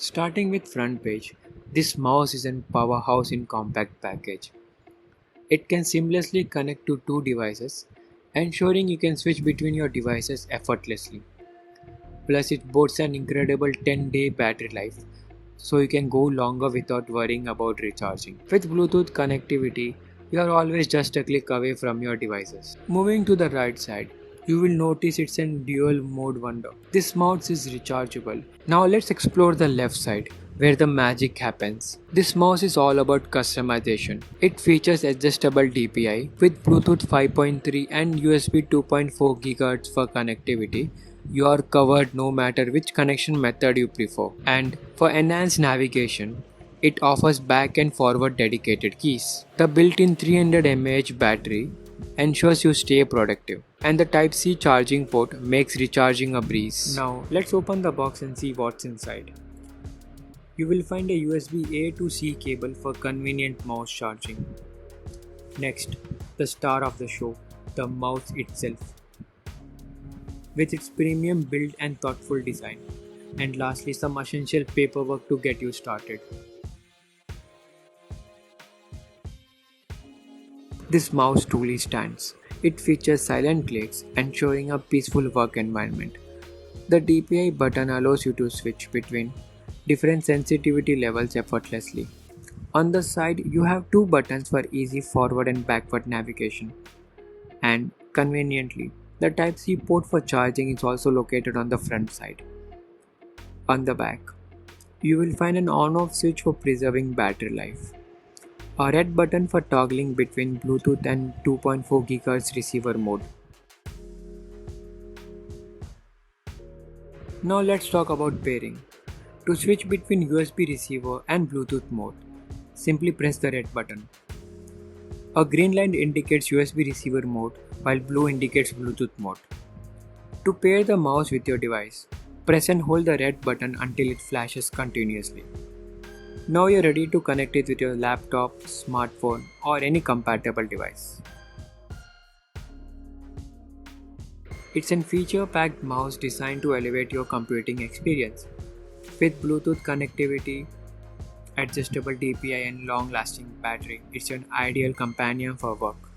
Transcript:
Starting with front page, this mouse is a powerhouse in compact package. It can seamlessly connect to two devices, ensuring you can switch between your devices effortlessly. Plus it boasts an incredible 10-day battery life, so you can go longer without worrying about recharging. With Bluetooth connectivity, you are always just a click away from your devices. Moving to the right side, you will notice it's a dual mode window. This mouse is rechargeable. Now let's explore the left side, where the magic happens. This mouse is all about customization. It features adjustable DPI with Bluetooth 5.3 and USB 2.4 GHz for connectivity. You are covered no matter which connection method you prefer. And for enhanced navigation, it offers back and forward dedicated keys. The built-in 300 mAh battery ensures you stay productive, and the Type-C charging port makes recharging a breeze. Now let's open the box and see what's inside. You will find a USB-A to C cable for convenient mouse charging. Next, the star of the show, the mouse itself, with its premium build and thoughtful design. And lastly, some essential paperwork to get you started. This mouse truly stands. It features silent clicks, ensuring a peaceful work environment. The DPI button allows you to switch between different sensitivity levels effortlessly. On the side, you have two buttons for easy forward and backward navigation. And conveniently, the Type-C port for charging is also located on the front side. On the back, you will find an on-off switch for preserving battery life, a red button for toggling between Bluetooth and 2.4 GHz receiver mode. Now let's talk about pairing. To switch between USB receiver and Bluetooth mode, simply press the red button. A green line indicates USB receiver mode while blue indicates Bluetooth mode. To pair the mouse with your device, press and hold the red button until it flashes continuously. Now you're ready to connect it with your laptop, smartphone, or any compatible device. It's a feature-packed mouse designed to elevate your computing experience. With Bluetooth connectivity, adjustable DPI and long-lasting battery, it's an ideal companion for work.